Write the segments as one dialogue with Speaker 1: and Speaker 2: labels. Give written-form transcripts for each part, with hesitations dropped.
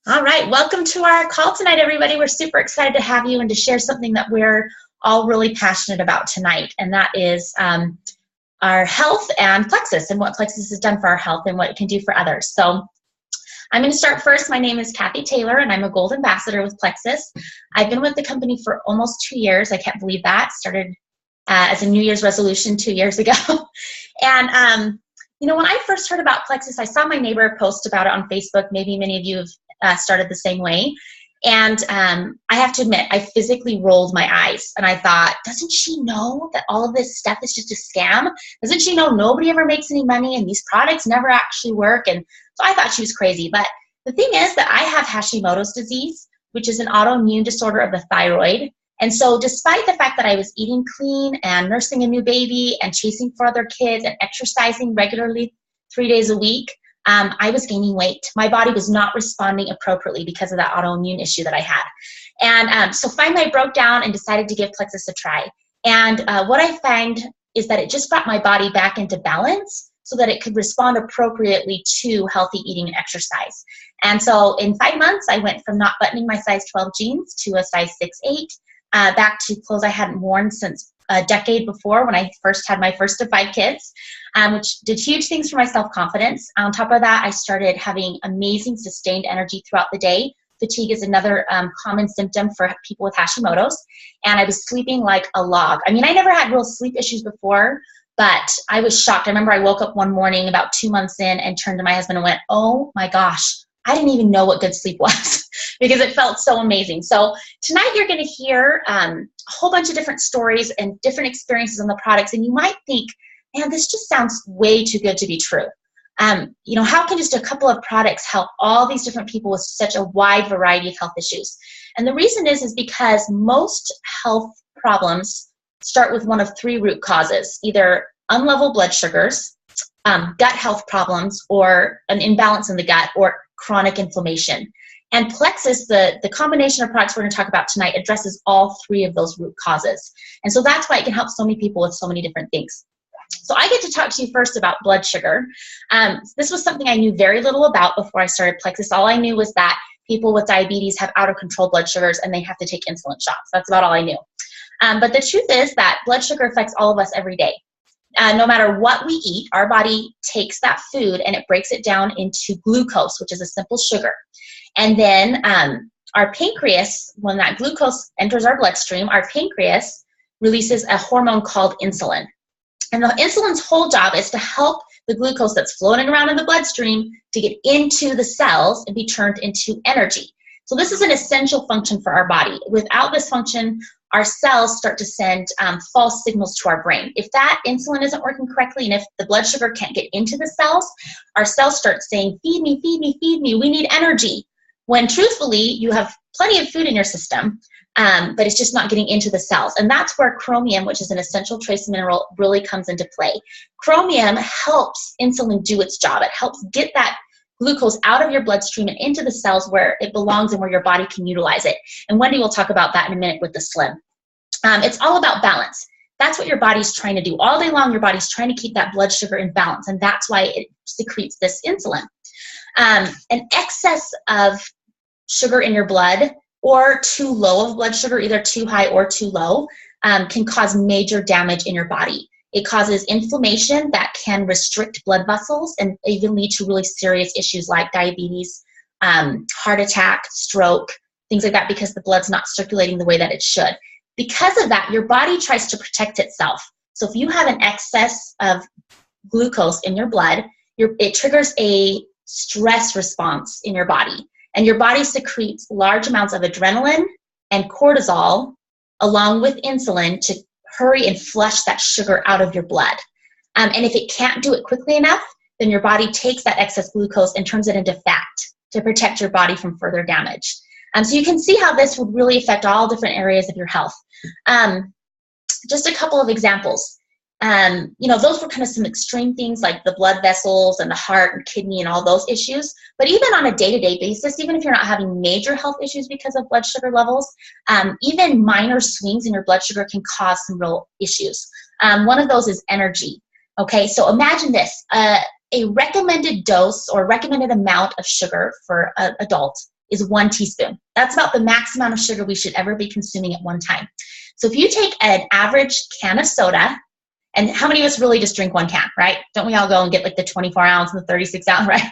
Speaker 1: All right, welcome to our call tonight, everybody. We're super excited to have you and to share something that we're all really passionate about tonight, and that is our health and Plexus and what Plexus has done for our health and what it can do for others. So I'm going to start first. My name is Kathy Taylor, and I'm a Gold Ambassador with Plexus. I've been with the company for almost 2 years. I can't believe that. Started as a New Year's resolution 2 years ago. And when I first heard about Plexus, I saw my neighbor post about it on Facebook. Maybe many of you have started the same way. And I have to admit, I physically rolled my eyes. And I thought, doesn't she know that all of this stuff is just a scam? Doesn't she know nobody ever makes any money and these products never actually work? And so I thought she was crazy. But the thing is that I have Hashimoto's disease, which is an autoimmune disorder of the thyroid. And so despite the fact that I was eating clean and nursing a new baby and chasing for other kids and exercising regularly 3 days a week, I was gaining weight. My body was not responding appropriately because of that autoimmune issue that I had. And so finally I broke down and decided to give Plexus a try. And what I find is that it just brought my body back into balance so that it could respond appropriately to healthy eating and exercise. And so in 5 months, I went from not buttoning my size 12 jeans to a size 6'8", back to clothes I hadn't worn since a decade before when I first had my first of 5 kids, which did huge things for my self-confidence. On top of that, I started having amazing sustained energy throughout the day. Fatigue is another common symptom for people with Hashimoto's, and I was sleeping like a log. I mean, I never had real sleep issues before, but I was shocked. I remember I woke up one morning about 2 months in and turned to my husband and went, oh my gosh, I didn't even know what good sleep was because it felt so amazing. So tonight you're going to hear a whole bunch of different stories and different experiences on the products. And you might think, man, this just sounds way too good to be true. How can just a couple of products help all these different people with such a wide variety of health issues? And the reason is because most health problems start with one of 3 root causes, either unlevel blood sugars, gut health problems, or an imbalance in the gut, or chronic inflammation. And Plexus, the combination of products we're going to talk about tonight, addresses all 3 of those root causes. And so that's why it can help so many people with so many different things. So I get to talk to you first about blood sugar. This was something I knew very little about before I started Plexus. All I knew was that people with diabetes have out of control blood sugars and they have to take insulin shots. That's about all I knew. But the truth is that blood sugar affects all of us every day. No matter what we eat, our body takes that food and it breaks it down into glucose, which is a simple sugar. And then our pancreas, when that glucose enters our bloodstream, our pancreas releases a hormone called insulin. And the insulin's whole job is to help the glucose that's floating around in the bloodstream to get into the cells and be turned into energy. So this is an essential function for our body. Without this function, our cells start to send false signals to our brain. If that insulin isn't working correctly and if the blood sugar can't get into the cells, our cells start saying, feed me, feed me, feed me, we need energy. When truthfully, you have plenty of food in your system, but it's just not getting into the cells. And that's where chromium, which is an essential trace mineral, really comes into play. Chromium helps insulin do its job. It helps get that glucose out of your bloodstream and into the cells where it belongs and where your body can utilize it. And Wendy will talk about that in a minute with the Slim. It's all about balance. That's what your body's trying to do. All day long, your body's trying to keep that blood sugar in balance, and that's why it secretes this insulin. An excess of sugar in your blood or too low of blood sugar, either too high or too low, can cause major damage in your body. It causes inflammation that can restrict blood vessels and even lead to really serious issues like diabetes, heart attack, stroke, things like that, because the blood's not circulating the way that it should. Because of that, your body tries to protect itself. So if you have an excess of glucose in your blood, it triggers a stress response in your body. And your body secretes large amounts of adrenaline and cortisol along with insulin to hurry and flush that sugar out of your blood. And if it can't do it quickly enough, then your body takes that excess glucose and turns it into fat to protect your body from further damage. So you can see how this would really affect all different areas of your health. Just a couple of examples. Those were kind of some extreme things like the blood vessels and the heart and kidney and all those issues. But even on a day-to-day basis, even if you're not having major health issues because of blood sugar levels, even minor swings in your blood sugar can cause some real issues. One of those is energy. Okay, so imagine this. A recommended dose or recommended amount of sugar for an adult is 1 teaspoon. That's about the max amount of sugar we should ever be consuming at one time. So if you take an average can of soda, and how many of us really just drink 1 can, right? Don't we all go and get like the 24 ounce and the 36 ounce, right?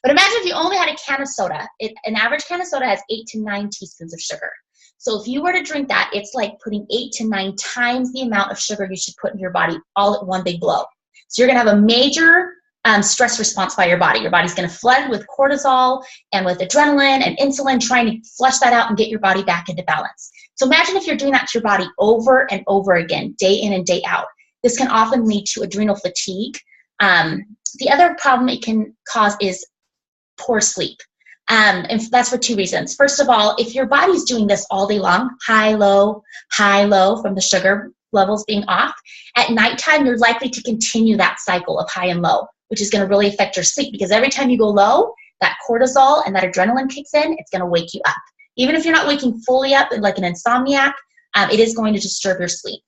Speaker 1: But imagine if you only had a can of soda. An average can of soda has 8 to 9 teaspoons of sugar. So if you were to drink that, it's like putting 8 to 9 times the amount of sugar you should put in your body all at one big blow. So you're gonna have a major stress response by your body. Your body's gonna flood with cortisol and with adrenaline and insulin, trying to flush that out and get your body back into balance. So imagine if you're doing that to your body over and over again, day in and day out. This can often lead to adrenal fatigue. The other problem it can cause is poor sleep. And that's for 2 reasons. First of all, if your body's doing this all day long, high, low, from the sugar levels being off, at nighttime, you're likely to continue that cycle of high and low, which is going to really affect your sleep, because every time you go low, that cortisol and that adrenaline kicks in, it's going to wake you up. Even if you're not waking fully up like an insomniac, it is going to disturb your sleep.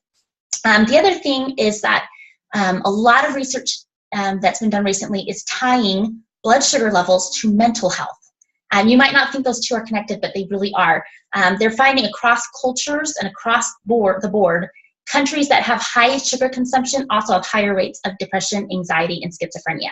Speaker 1: The other thing is that a lot of research that's been done recently is tying blood sugar levels to mental health. You might not think those two are connected, but they really are. They're finding across cultures and across the board, countries that have high sugar consumption also have higher rates of depression, anxiety, and schizophrenia.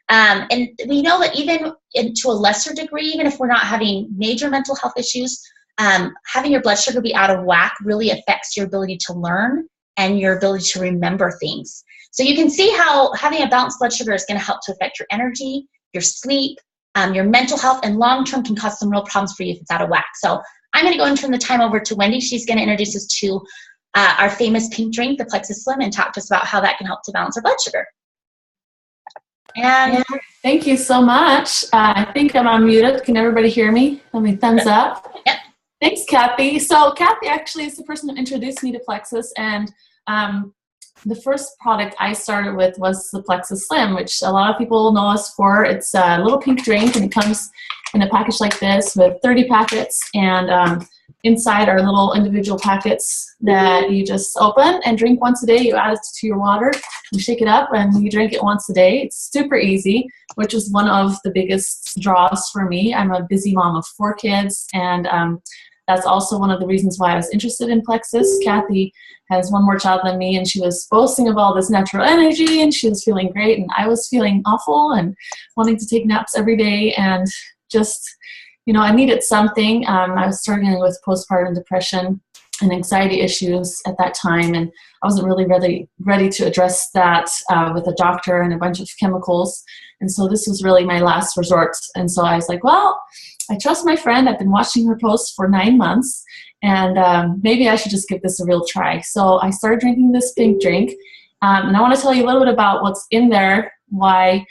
Speaker 1: And we know that even to a lesser degree, even if we're not having major mental health issues, having your blood sugar be out of whack really affects your ability to learn and your ability to remember things. So you can see how having a balanced blood sugar is going to help to affect your energy, your sleep, your mental health, and long-term can cause some real problems for you if it's out of whack. So I'm going to go and turn the time over to Wendy. She's going to introduce us to our famous pink drink, the Plexus Slim, and talk to us about how that can help to balance our blood sugar. And
Speaker 2: yeah, thank you so much. I think I'm unmuted. Can everybody hear me? Let me thumbs up.
Speaker 1: Yep.
Speaker 2: Thanks, Kathy. So Kathy actually is the person who introduced me to Plexus, and the first product I started with was the Plexus Slim, which a lot of people know us for. It's a little pink drink, and it comes in a package like this with 30 packets, and inside are little individual packets that you just open and drink once a day. You add it to your water, you shake it up, and you drink it once a day. It's super easy, which is one of the biggest draws for me. I'm a busy mom of 4 kids, and that's also one of the reasons why I was interested in Plexus. Kathy has 1 more child than me, and she was boasting of all this natural energy, and she was feeling great, and I was feeling awful and wanting to take naps every day, and just, you know, I needed something. I was struggling with postpartum depression and anxiety issues at that time, and I wasn't really ready to address that with a doctor and a bunch of chemicals, and so this was really my last resort. And so I was like, well, I trust my friend. I've been watching her post for 9 months, and maybe I should just give this a real try. So I started drinking this pink drink, and I want to tell you a little bit about what's in there, why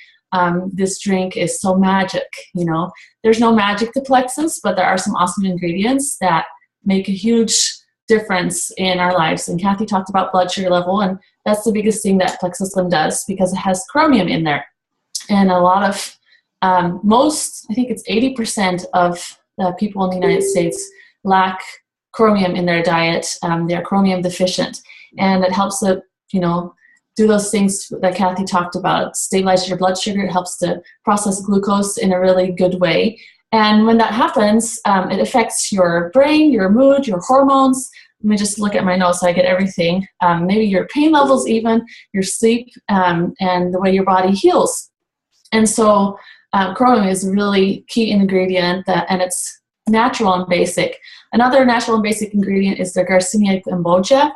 Speaker 2: this drink is so magic. You know, there's no magic to Plexus, but there are some awesome ingredients that make a huge difference in our lives. And Kathy talked about blood sugar level, and that's the biggest thing that Plexus Slim does, because it has chromium in there. And a lot of I think it's 80% of the people in the United States lack chromium in their diet. They're chromium deficient, and it helps to, you know, do those things that Kathy talked about. It stabilizes your blood sugar. It helps to process glucose in a really good way. And when that happens, it affects your brain, your mood, your hormones. Let me just look at my notes so I get everything. Maybe your pain levels even, your sleep, and the way your body heals. And so chromium is a really key ingredient, and it's natural and basic. Another natural and basic ingredient is the Garcinia kombucha.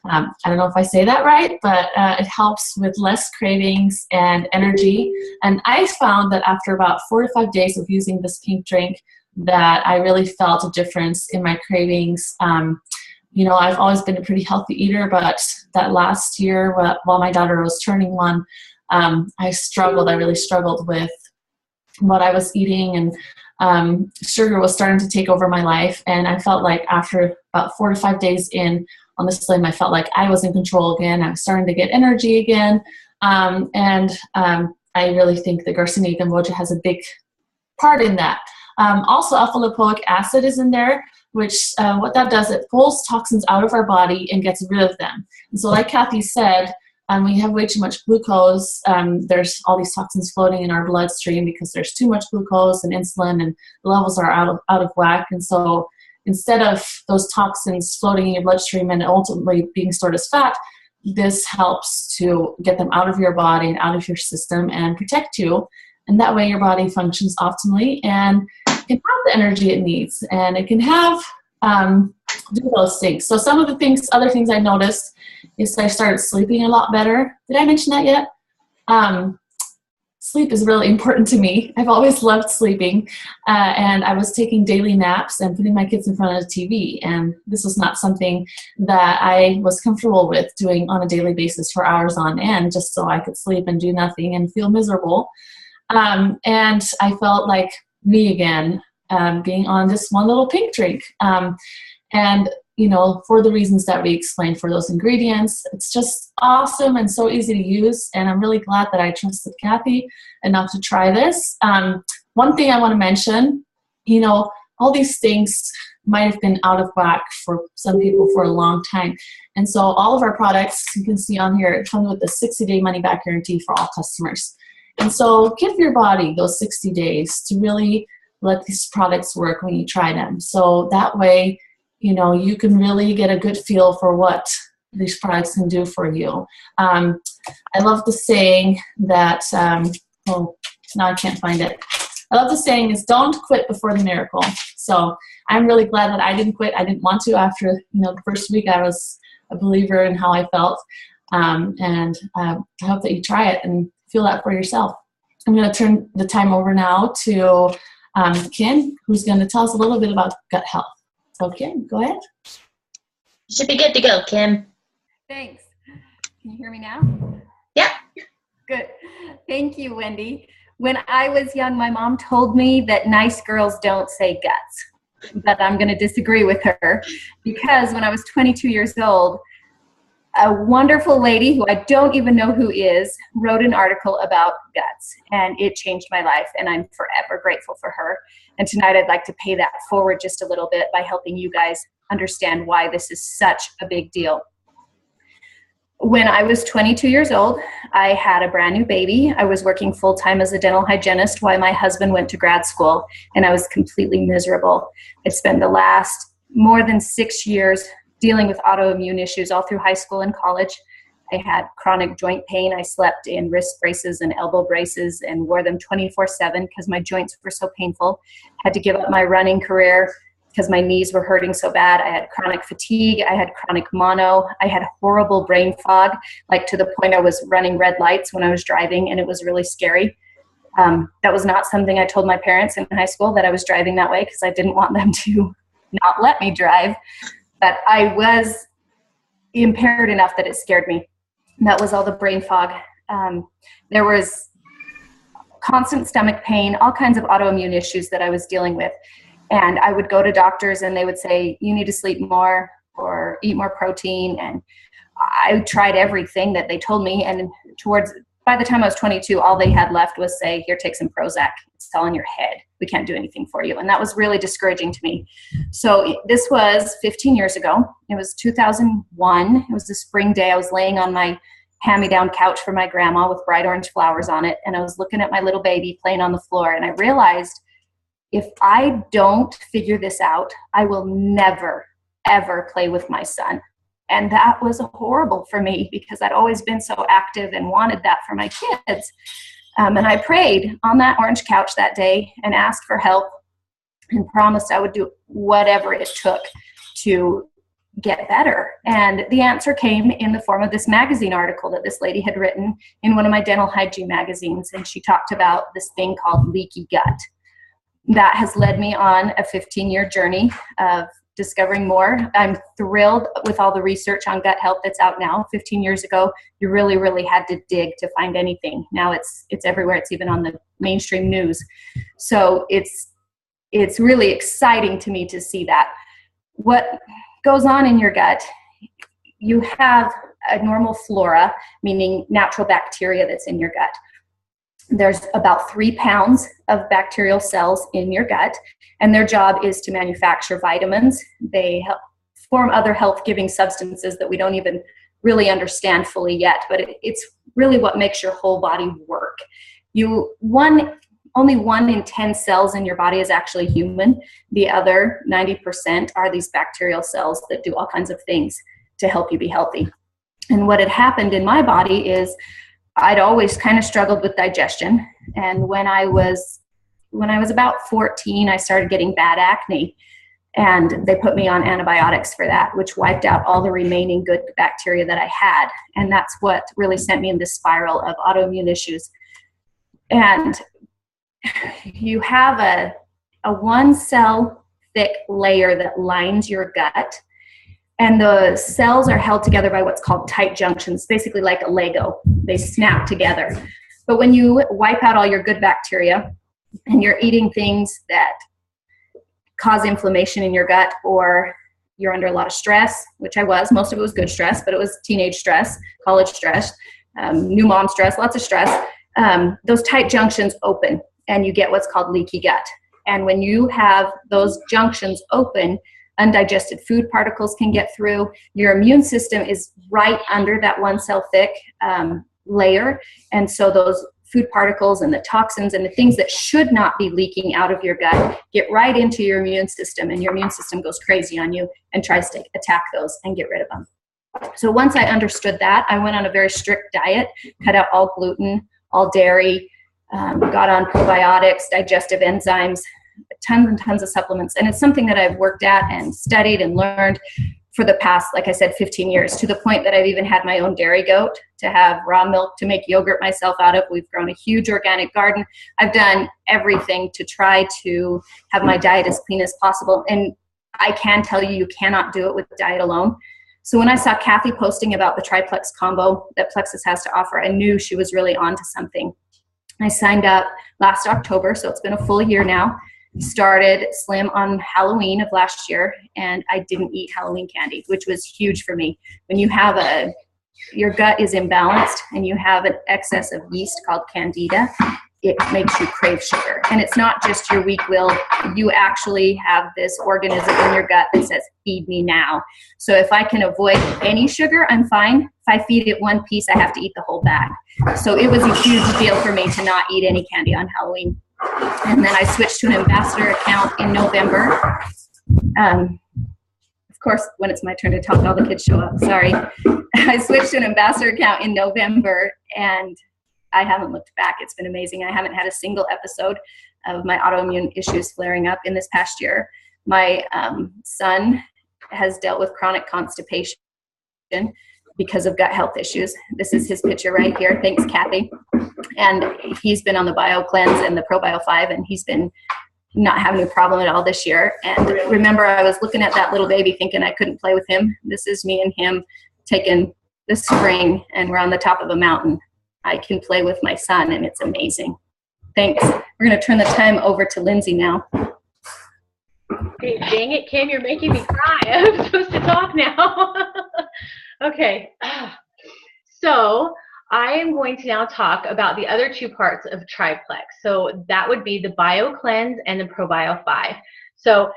Speaker 2: I don't know if I say that right, but it helps with less cravings and energy. And I found that after about 4 to 5 days of using this pink drink, that I really felt a difference in my cravings. You know, I've always been a pretty healthy eater, but that last year, while my daughter was turning 1, I really struggled with what I was eating, and sugar was starting to take over my life. And I felt like after about 4 to 5 days in on the Slim, I felt like I was in control again. I was starting to get energy again. And I really think the Garcinia kombucha has a big part in that. Also, alpha-lipoic acid is in there, which what that does, it pulls toxins out of our body and gets rid of them. And so like Kathy said, When you have way too much glucose, there's all these toxins floating in our bloodstream because there's too much glucose and insulin, and the levels are out of whack. And so instead of those toxins floating in your bloodstream and ultimately being stored as fat, this helps to get them out of your body and out of your system and protect you. And that way your body functions optimally and can have the energy it needs. And it can have do those things. So some of the other things I noticed is I started sleeping a lot better. Did I mention that yet? Sleep is really important to me. I've always loved sleeping, and I was taking daily naps and putting my kids in front of the TV, and this was not something that I was comfortable with doing on a daily basis for hours on end, just so I could sleep and do nothing and feel miserable. And I felt like me again, being on just one little pink drink. And, you know, for the reasons that we explained for those ingredients, it's just awesome and so easy to use. And I'm really glad that I trusted Kathy enough to try this. One thing I want to mention, you know, all these things might have been out of whack for some people for a long time. And so all of our products, you can see on here, it comes with a 60-day money-back guarantee for all customers. And so give your body those 60 days to really let these products work when you try them. So that way, you know, you can really get a good feel for what these products can do for you. I love the saying that, oh, now I can't find it. I love the saying is don't quit before the miracle. So I'm really glad that I didn't quit. I didn't want to after, you know, the first week I was a believer in how I felt. And I hope that you try it and feel that for yourself. I'm going to turn the time over now to Kim, who's going to tell us a little bit about gut health. So Kim, go ahead.
Speaker 1: Should be good to go, Kim.
Speaker 3: Thanks. Can you hear me now?
Speaker 1: Yeah.
Speaker 3: Good. Thank you, Wendy. When I was young, my mom told me that nice girls don't say guts, but I'm going to disagree with her because when I was 22 years old, a wonderful lady who I don't even know who is wrote an article about guts, and it changed my life, and I'm forever grateful for her. And tonight I'd like to pay that forward just a little bit by helping you guys understand why this is such a big deal. When I was 22 years old, I had a brand new baby. I was working full-time as a dental hygienist while my husband went to grad school, and I was completely miserable. I spent the last more than 6 years dealing with autoimmune issues all through high school and college. I had chronic joint pain. I slept in wrist braces and elbow braces and wore them 24/7 because my joints were so painful. Had to give up my running career because my knees were hurting so bad. I had chronic fatigue. I had chronic mono. I had horrible brain fog, like to the point I was running red lights when I was driving, and it was really scary. That was not something I told my parents in high school, that I was driving that way, because I didn't want them to not let me drive. But I was impaired enough that it scared me. And that was all the brain fog. There was constant stomach pain, all kinds of autoimmune issues that I was dealing with. And I would go to doctors and they would say, you need to sleep more or eat more protein. And I tried everything that they told me. And by the time I was 22, all they had left was say, here, take some Prozac. It's all in your head. We can't do anything for you. And that was really discouraging to me. So this was 15 years ago. It was 2001. It was the spring day. I was laying on my hand-me-down couch for my grandma with bright orange flowers on it. And I was looking at my little baby playing on the floor. And I realized, if I don't figure this out, I will never, ever play with my son. And that was horrible for me because I'd always been so active and wanted that for my kids. And I prayed on that orange couch that day and asked for help and promised I would do whatever it took to get better. And the answer came in the form of this magazine article that this lady had written in one of my dental hygiene magazines. And she talked about this thing called leaky gut. That has led me on a 15-year journey of discovering more. I'm thrilled with all the research on gut health that's out now. 15 years ago, you really, really had to dig to find anything. Now it's everywhere. It's even on the mainstream news. So it's really exciting to me to see that. What goes on in your gut, you have a normal flora, meaning natural bacteria that's in your gut. There's about 3 pounds of bacterial cells in your gut, and their job is to manufacture vitamins. They help form other health-giving substances that we don't even really understand fully yet, but it's really what makes your whole body work. Only 1 in 10 cells in your body is actually human. The other 90% are these bacterial cells that do all kinds of things to help you be healthy. And what had happened in my body is I'd always kind of struggled with digestion. And when I was about 14, I started getting bad acne. And they put me on antibiotics for that, which wiped out all the remaining good bacteria that I had. And that's what really sent me in this spiral of autoimmune issues. And you have a 1 cell thick layer that lines your gut, and the cells are held together by what's called tight junctions, basically like a Lego. They snap together. But when you wipe out all your good bacteria and you're eating things that cause inflammation in your gut, or you're under a lot of stress, which I was, most of it was good stress, but it was teenage stress, college stress, new mom stress, lots of stress, those tight junctions open and you get what's called leaky gut. And when you have those junctions open, undigested food particles can get through. Your immune system is right under that 1 cell thick layer. And so those food particles and the toxins and the things that should not be leaking out of your gut get right into your immune system, and your immune system goes crazy on you and tries to attack those and get rid of them. So once I understood that, I went on a very strict diet, cut out all gluten, all dairy, got on probiotics, digestive enzymes, tons and tons of supplements. And it's something that I've worked at and studied and learned for the past, like I said, 15 years, to the point that I've even had my own dairy goat to have raw milk to make yogurt myself out of. We've grown a huge organic garden. I've done everything to try to have my diet as clean as possible. And I can tell you, you cannot do it with diet alone. So when I saw Kathy posting about the triplex combo that Plexus has to offer, I knew she was really onto something. I signed up last October, so it's been a full year now. Started Slim on Halloween of last year, and I didn't eat Halloween candy, which was huge for me. When you have your gut is imbalanced and you have an excess of yeast called candida, it makes you crave sugar. And it's not just your weak will. You actually have this organism in your gut that says, feed me now. So if I can avoid any sugar, I'm fine. If I feed it 1 piece, I have to eat the whole bag. So it was a huge deal for me to not eat any candy on Halloween. And then I switched to an ambassador account in November. Of course, when it's my turn to talk, all the kids show up. Sorry. I switched to an ambassador account in November, and I haven't looked back. It's been amazing. I haven't had a single episode of my autoimmune issues flaring up in this past year. My son has dealt with chronic constipation because of gut health issues. This is his picture right here. Thanks, Kathy. And he's been on the Bio Cleanse and the ProBio 5, and he's been not having a problem at all this year. And remember, I was looking at that little baby thinking I couldn't play with him. This is me and him taking the spring, and we're on the top of a mountain. I can play with my son, and it's amazing. Thanks. We're going to turn the time over to Lindsay now.
Speaker 4: Okay, dang it, Kim, you're making me cry. I'm supposed to talk now. Okay, so I am going to now talk about the other 2 parts of triplex. So that would be the Bio Cleanse and the ProBio 5. So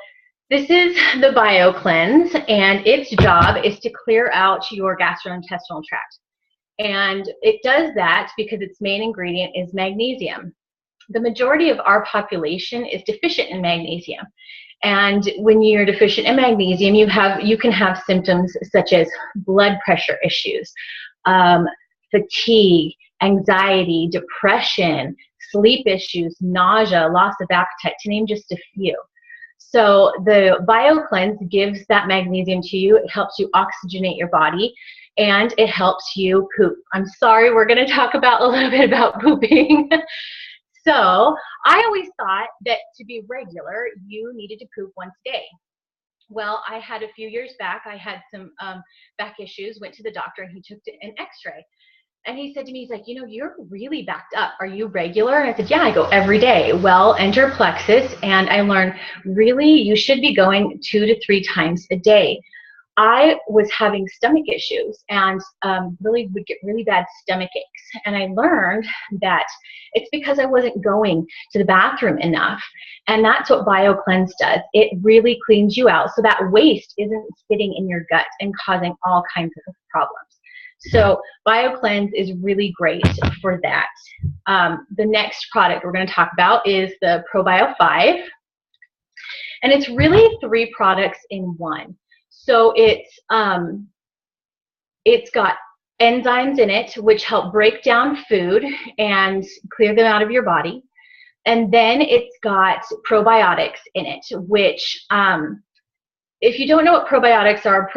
Speaker 4: this is the Bio Cleanse, and its job is to clear out your gastrointestinal tract. And it does that because its main ingredient is magnesium. The majority of our population is deficient in magnesium. And when you're deficient in magnesium, you can have symptoms such as blood pressure issues, fatigue, anxiety, depression, sleep issues, nausea, loss of appetite, to name just a few. So the Bio Cleanse gives that magnesium to you. It helps you oxygenate your body, and it helps you poop. I'm sorry, we're going to talk about a little bit about pooping. So I always thought that to be regular, you needed to poop once a day. Well, I had a few years back, I had some back issues, went to the doctor, and he took an x-ray. And he said to me, he's like, you know, you're really backed up. Are you regular? And I said, yeah, I go every day. Well, enter Plexus, and I learned really you should be going 2 to 3 times a day. I was having stomach issues and really would get really bad stomach aches. And I learned that it's because I wasn't going to the bathroom enough. And that's what Bio Cleanse does. It really cleans you out so that waste isn't sitting in your gut and causing all kinds of problems. So BioCleanse is really great for that. The next product we're going to talk about is the ProBio 5. And it's really 3 products in one. So it's got enzymes in it which help break down food and clear them out of your body. And then it's got probiotics in it, which if you don't know what probiotics are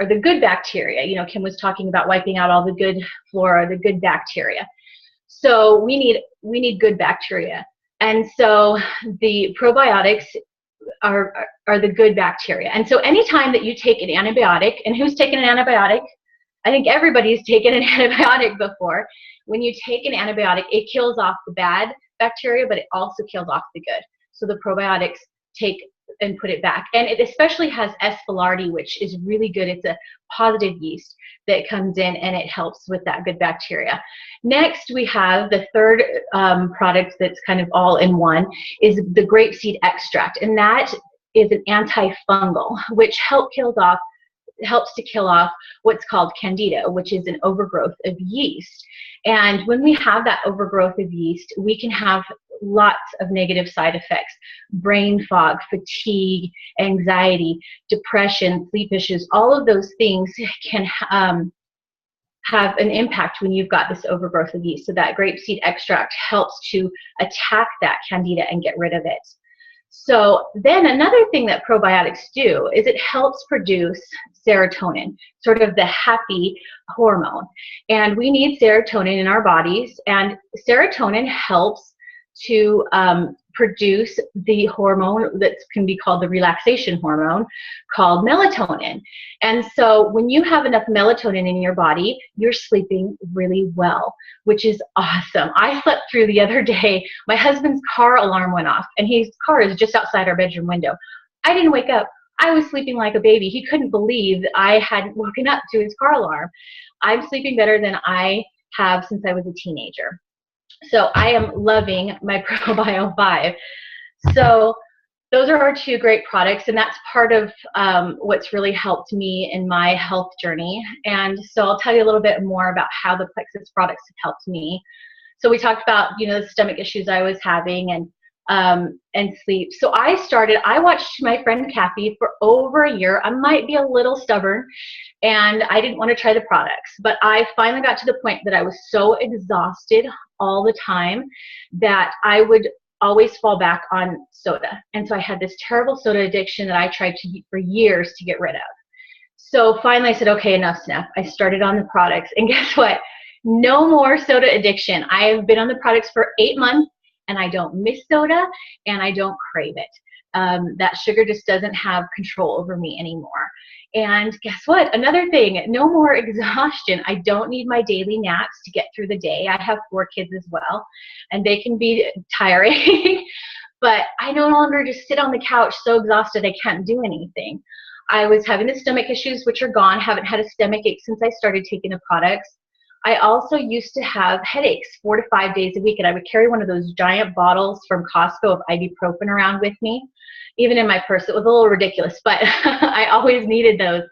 Speaker 4: the good bacteria. You know, Kim was talking about wiping out all the good flora, the good bacteria. So we need good bacteria. And so the probiotics are the good bacteria. And so anytime that you take an antibiotic, and who's taken an antibiotic? I think everybody's taken an antibiotic before. When you take an antibiotic, it kills off the bad bacteria, but it also kills off the good. So the probiotics take and put it back. And it especially has S. foulardi, which is really good. It's a positive yeast that comes in and it helps with that good bacteria. Next, we have the third product that's kind of all in one is the grapeseed extract. And that is an antifungal, which helps to kill off what's called candida, which is an overgrowth of yeast. And when we have that overgrowth of yeast, we can have lots of negative side effects: brain fog, fatigue, anxiety, depression, sleep issues. All of those things can have an impact when you've got this overgrowth of yeast. So that grapeseed extract helps to attack that candida and get rid of it. So then another thing that probiotics do is it helps produce serotonin, sort of the happy hormone. And we need serotonin in our bodies, and serotonin helps to produce the hormone that can be called the relaxation hormone called melatonin. And so when you have enough melatonin in your body, you're sleeping really well, which is awesome. I slept through the other day. My husband's car alarm went off, and his car is just outside our bedroom window. I didn't wake up. I was sleeping like a baby. He couldn't believe that I hadn't woken up to his car alarm. I'm sleeping better than I have since I was a teenager. So I am loving my ProBio 5. So those are our 2 great products, and that's part of what's really helped me in my health journey. And so I'll tell you a little bit more about how the Plexus products have helped me. So we talked about, you know, the stomach issues I was having and sleep. So I watched my friend Kathy for over a year. I might be a little stubborn, and I didn't want to try the products, but I finally got to the point that I was so exhausted all the time that I would always fall back on soda. And so I had this terrible soda addiction that I tried for years to get rid of. So finally I said, okay, enough's enough. I started on the products, and guess what? No more soda addiction. I have been on the products for 8 months, and I don't miss soda, and I don't crave it. That sugar just doesn't have control over me anymore. And guess what? Another thing, no more exhaustion. I don't need my daily naps to get through the day. I have 4 kids as well, and they can be tiring, but I no longer just sit on the couch so exhausted I can't do anything. I was having the stomach issues, which are gone. Haven't had a stomach ache since I started taking the products. I also used to have headaches 4 to 5 days a week, and I would carry one of those giant bottles from Costco of ibuprofen around with me, even in my purse. It was a little ridiculous, but I always needed those.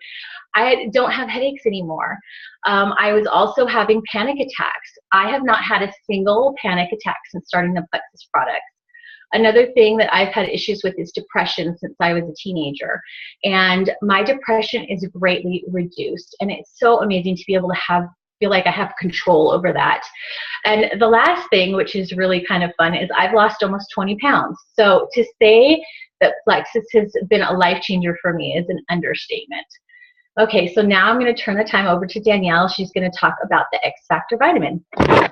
Speaker 4: I don't have headaches anymore. I was also having panic attacks. I have not had a single panic attack since starting the Plexus products. Another thing that I've had issues with is depression since I was a teenager. And my depression is greatly reduced. And it's so amazing to be able to feel like I have control over that. And the last thing, which is really kind of fun, is I've lost almost 20 pounds. So to say that Plexus has been a life changer for me is an understatement. Okay, so now I'm going to turn the time over to Danielle. She's going to talk about the X Factor vitamin.
Speaker 5: I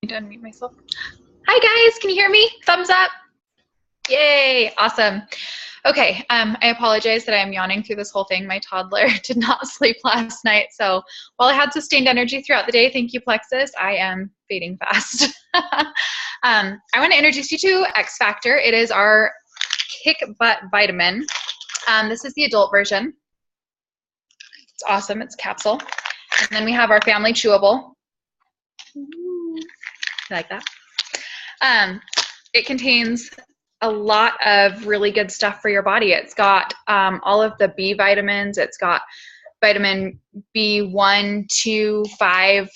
Speaker 5: need to unmute myself. Hi guys, can you hear me? Thumbs up. Yay, awesome. Okay, I apologize that I'm yawning through this whole thing. My toddler did not sleep last night, so while I had sustained energy throughout the day, thank you Plexus, I am fading fast. I want to introduce you to X Factor. It is our kick butt vitamin. This is the adult version. It's awesome, it's capsule. And then we have our family chewable. You like that? It contains a lot of really good stuff for your body. It's got all of the B vitamins. It's got vitamin B1, 2, 5.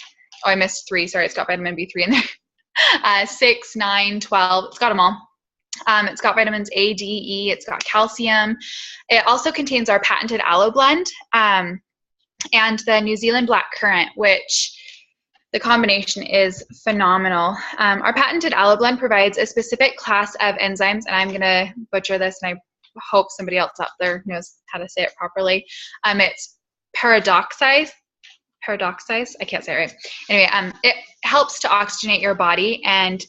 Speaker 5: Oh, I missed 3. Sorry, it's got vitamin B3 in there. 6, 9, 12. It's got them all. It's got vitamins A, D, E. It's got calcium. It also contains our patented aloe blend and the New Zealand black currant, which the combination is phenomenal. Our patented aloe blend provides a specific class of enzymes, and I'm going to butcher this, and I hope somebody else out there knows how to say it properly. It's paradoxise. I can't say it right. Anyway, it helps to oxygenate your body and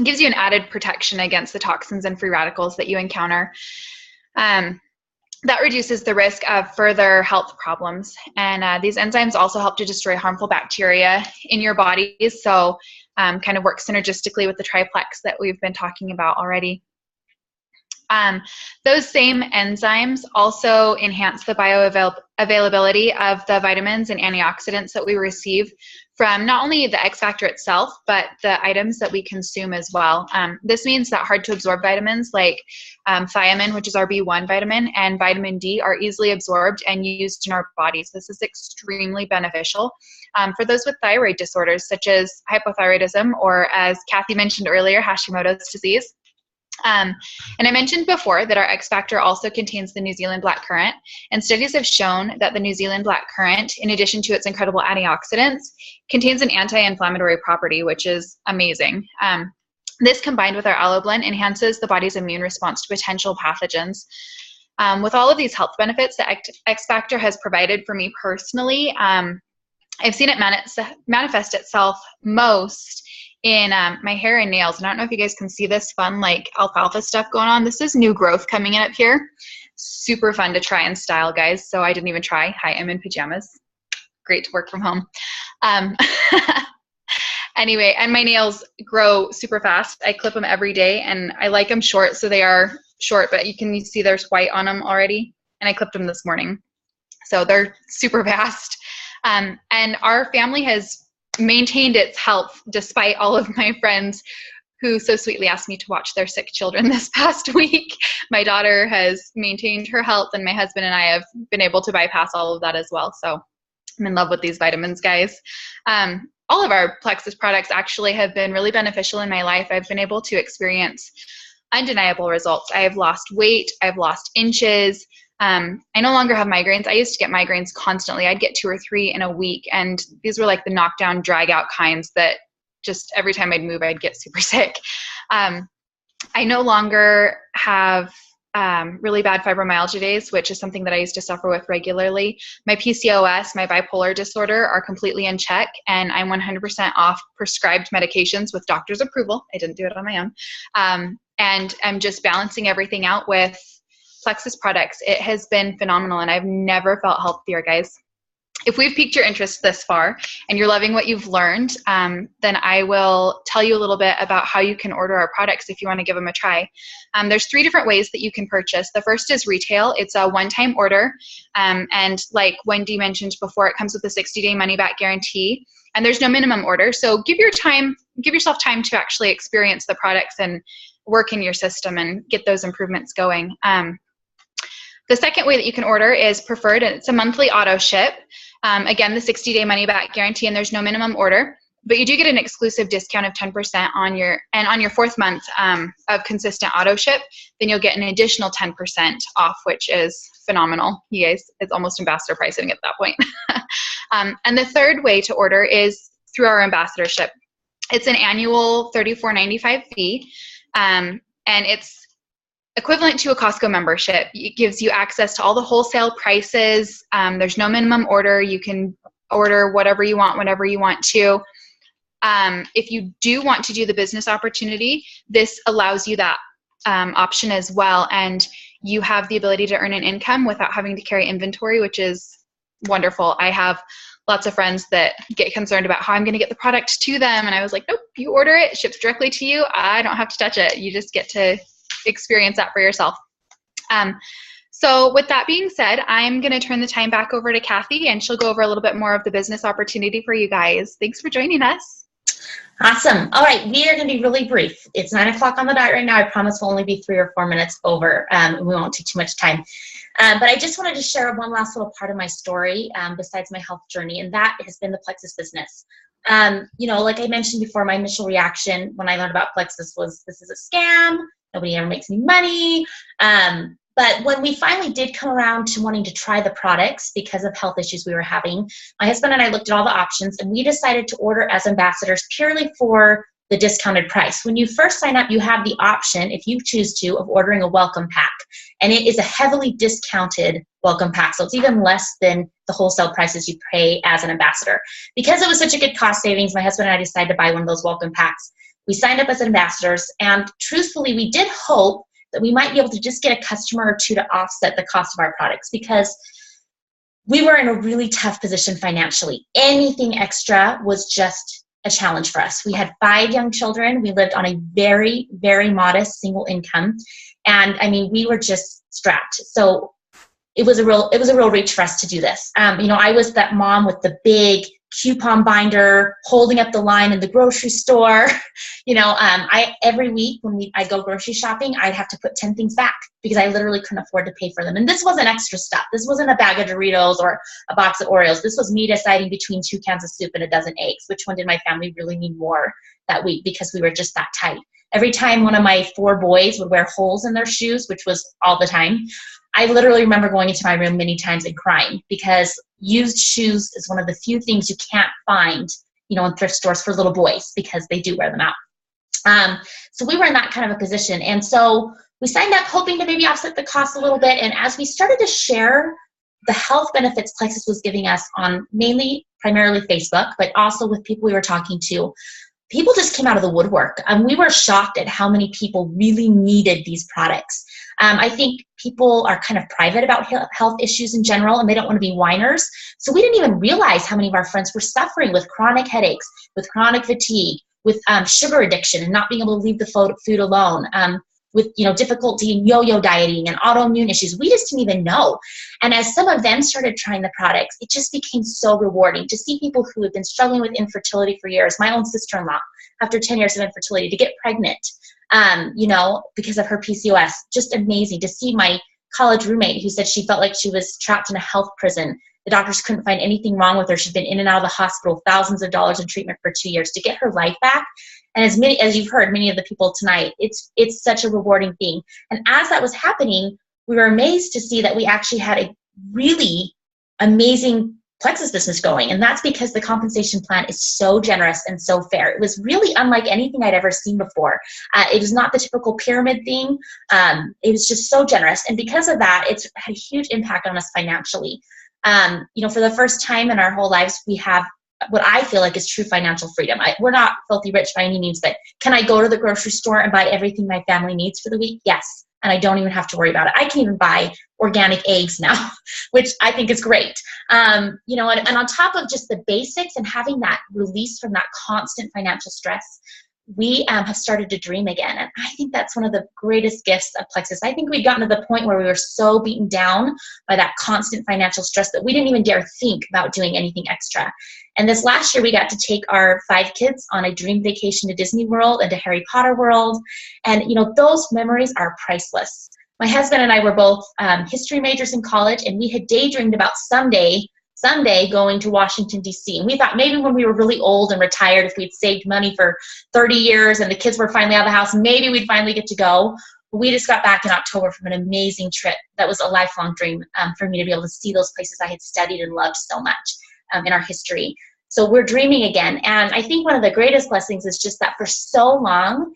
Speaker 5: gives you an added protection against the toxins and free radicals that you encounter. That reduces the risk of further health problems. And these enzymes also help to destroy harmful bacteria in your body. So kind of work synergistically with the triplex that we've been talking about already. Those same enzymes also enhance the bioavailability of the vitamins and antioxidants that we receive from not only the X Factor itself, but the items that we consume as well. This means that hard to absorb vitamins like thiamine, which is our B1 vitamin, and vitamin D are easily absorbed and used in our bodies. This is extremely beneficial for those with thyroid disorders such as hypothyroidism, or as Kathy mentioned earlier, Hashimoto's disease. And I mentioned before that our X Factor also contains the New Zealand black currant, and studies have shown that the New Zealand black currant, in addition to its incredible antioxidants, contains an anti-inflammatory property, which is amazing. This, combined with our aloe blend, enhances the body's immune response to potential pathogens. With all of these health benefits that X Factor has provided for me personally, I've seen it manifest itself most in my hair and nails. And I don't know if you guys can see this fun like alfalfa stuff going on. This is new growth coming in up here. Super fun to try and style, guys. So I didn't even try. Hi, I'm in pajamas. Great to work from home. Anyway, and my nails grow super fast. I clip them every day, and I like them short, so they are short, but you can see there's white on them already. And I clipped them this morning. So they're super fast. And our family has maintained its health despite all of my friends who so sweetly asked me to watch their sick children this past week. My daughter has maintained her health, and my husband and I have been able to bypass all of that as well. So I'm in love with these vitamins, guys. All of our Plexus products actually have been really beneficial in my life. I've been able to experience undeniable results. I have lost weight. I've lost inches. I no longer have migraines. I used to get migraines constantly. I'd get 2 or 3 in a week, and these were like the knockdown, drag out kinds that just every time I'd move, I'd get super sick. I no longer have really bad fibromyalgia days, which is something that I used to suffer with regularly. My PCOS, my bipolar disorder are completely in check, and I'm 100% off prescribed medications with doctor's approval. I didn't do it on my own. And I'm just balancing everything out with Plexus products. It has been phenomenal, and I've never felt healthier, guys. If we've piqued your interest this far and you're loving what you've learned, then I will tell you a little bit about how you can order our products if you want to give them a try. There's 3 different ways that you can purchase. The first is retail. It's a one-time order. And like Wendy mentioned before, it comes with a 60-day money-back guarantee. And there's no minimum order. So give yourself time to actually experience the products and work in your system and get those improvements going. The second way that you can order is preferred, and it's a monthly auto ship. Again, the 60-day money-back guarantee, and there's no minimum order, but you do get an exclusive discount of 10% on your 4th month of consistent auto ship. Then you'll get an additional 10% off, which is phenomenal. You guys, it's almost ambassador pricing at that point. And the third way to order is through our ambassadorship. It's an annual $34.95 fee, and it's equivalent to a Costco membership. It gives you access to all the wholesale prices. There's no minimum order. You can order whatever you want, whenever you want to. If you do want to do the business opportunity, this allows you that option as well. And you have the ability to earn an income without having to carry inventory, which is wonderful. I have lots of friends that get concerned about how I'm going to get the product to them. And I was like, nope, you order it, it ships directly to you. I don't have to touch it. You just get to experience that for yourself. So with that being said, I'm going to turn the time back over to Kathy, and she'll go over a little bit more of the business opportunity for you guys. Thanks for joining us.
Speaker 1: Awesome. All right, we are going to be really brief. It's 9 o'clock on the dot right now. I promise we'll only be 3 or 4 minutes over. We won't take too much time. But I just wanted to share one last little part of my story besides my health journey, and that has been the Plexus business. Like I mentioned before, my initial reaction when I learned about Plexus was, this is a scam. Nobody ever makes any money. But when we finally did come around to wanting to try the products because of health issues we were having, my husband and I looked at all the options, and we decided to order as ambassadors purely for the discounted price. When you first sign up, you have the option, if you choose to, of ordering a welcome pack. And it is a heavily discounted welcome pack. So it's even less than the wholesale prices you pay as an ambassador. Because it was such a good cost savings, my husband and I decided to buy one of those welcome packs. We signed up as ambassadors, and truthfully, we did hope that we might be able to just get a customer or two to offset the cost of our products, because we were in a really tough position financially. Anything extra was just a challenge for us. We had 5 young children. We lived on a very, very modest single income. And I mean, we were just strapped. So it was a real reach for us to do this. I was that mom with the big coupon binder holding up the line in the grocery store. Every week when I go grocery shopping, I'd have to put 10 things back because I literally couldn't afford to pay for them. And this wasn't extra stuff. This wasn't a bag of Doritos or a box of Oreos. This was me deciding between 2 cans of soup and a dozen eggs. Which one did my family really need more that week, because we were just that tight. Every time one of my 4 boys would wear holes in their shoes, which was all the time, I literally remember going into my room many times and crying, because used shoes is one of the few things you can't find, in thrift stores for little boys, because they do wear them out. So we were in that kind of a position. And so we signed up hoping to maybe offset the cost a little bit. And as we started to share the health benefits Plexus was giving us on primarily Facebook, but also with people we were talking to, people just came out of the woodwork. We were shocked at how many people really needed these products. I think people are kind of private about health issues in general, and they don't want to be whiners. So we didn't even realize how many of our friends were suffering with chronic headaches, with chronic fatigue, with sugar addiction and not being able to leave the food alone, with difficulty in yo-yo dieting and autoimmune issues. We just didn't even know. And as some of them started trying the products, it just became so rewarding to see people who had been struggling with infertility for years. My own sister-in-law, after 10 years of infertility, to get pregnant, because of her PCOS. Just amazing to see my college roommate who said she felt like she was trapped in a health prison. The doctors couldn't find anything wrong with her. She'd been in and out of the hospital, thousands of dollars in treatment for 2 years, to get her life back. And as you've heard, many of the people tonight, it's such a rewarding thing. And as that was happening, we were amazed to see that we actually had a really amazing Plexus business going. And that's because the compensation plan is so generous and so fair. It was really unlike anything I'd ever seen before. It was not the typical pyramid thing. It was just so generous. And because of that, it's had a huge impact on us financially. For the first time in our whole lives, we have what I feel like is true financial freedom. We're not filthy rich by any means, but can I go to the grocery store and buy everything my family needs for the week? Yes. And I don't even have to worry about it. I can even buy organic eggs now, which I think is great. And on top of just the basics and having that release from that constant financial stress, we have started to dream again. And I think that's one of the greatest gifts of Plexus. I think we'd gotten to the point where we were so beaten down by that constant financial stress that we didn't even dare think about doing anything extra. And this last year, we got to take our 5 kids on a dream vacation to Disney World and to Harry Potter World. And, those memories are priceless. My husband and I were both history majors in college, and we had daydreamed about someday going to Washington, D.C. And we thought maybe when we were really old and retired, if we'd saved money for 30 years and the kids were finally out of the house, maybe we'd finally get to go. But we just got back in October from an amazing trip. That was a lifelong dream for me to be able to see those places I had studied and loved so much in our history. So we're dreaming again. And I think one of the greatest blessings is just that for so long,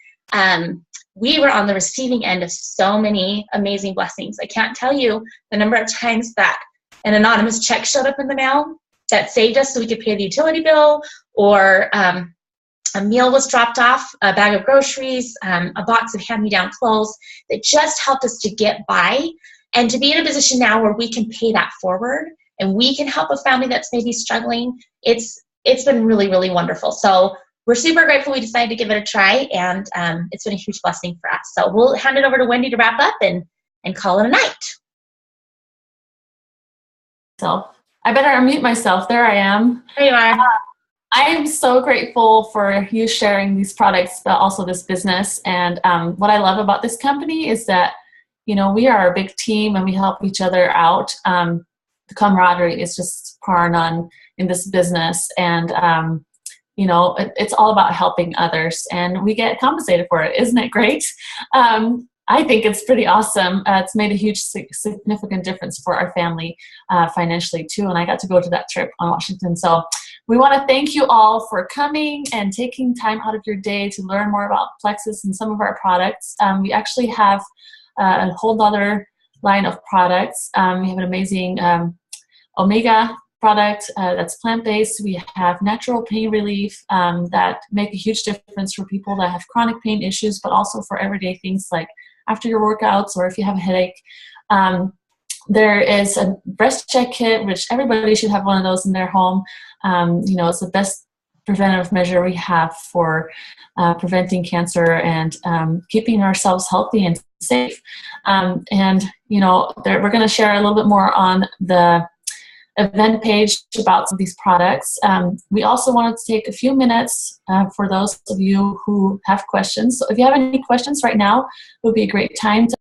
Speaker 1: we were on the receiving end of so many amazing blessings. I can't tell you the number of times that an anonymous check showed up in the mail that saved us so we could pay the utility bill, or a meal was dropped off, a bag of groceries, a box of hand-me-down clothes that just helped us to get by, and to be in a position now where we can pay that forward and we can help a family that's maybe struggling. It's been really, really wonderful. So we're super grateful we decided to give it a try, and it's been a huge blessing for us. So we'll hand it over to Wendy to wrap up and call it a night.
Speaker 2: I better unmute myself. There I am.
Speaker 1: There you are.
Speaker 2: I am so grateful for you sharing these products, but also this business. And what I love about this company is that, you know, we are a big team and we help each other out. The camaraderie is just par none in this business. And, you know, it's all about helping others, and we get compensated for it. Isn't it great? I think it's pretty awesome. It's made a huge, significant difference for our family financially too. And I got to go to that trip on Washington. So we want to thank you all for coming and taking time out of your day to learn more about Plexus and some of our products. We actually have a whole other line of products. We have an amazing omega product that's plant-based. We have natural pain relief that make a huge difference for people that have chronic pain issues, but also for everyday things like after your workouts or if you have a headache. There is a breast check kit, which everybody should have one of those in their home. You know, it's the best preventative measure we have for preventing cancer and keeping ourselves healthy and safe. And, you know, we're going to share a little bit more on the event page about some of these products. We also wanted to take a few minutes for those of you who have questions. So if you have any questions right now, it would be a great time to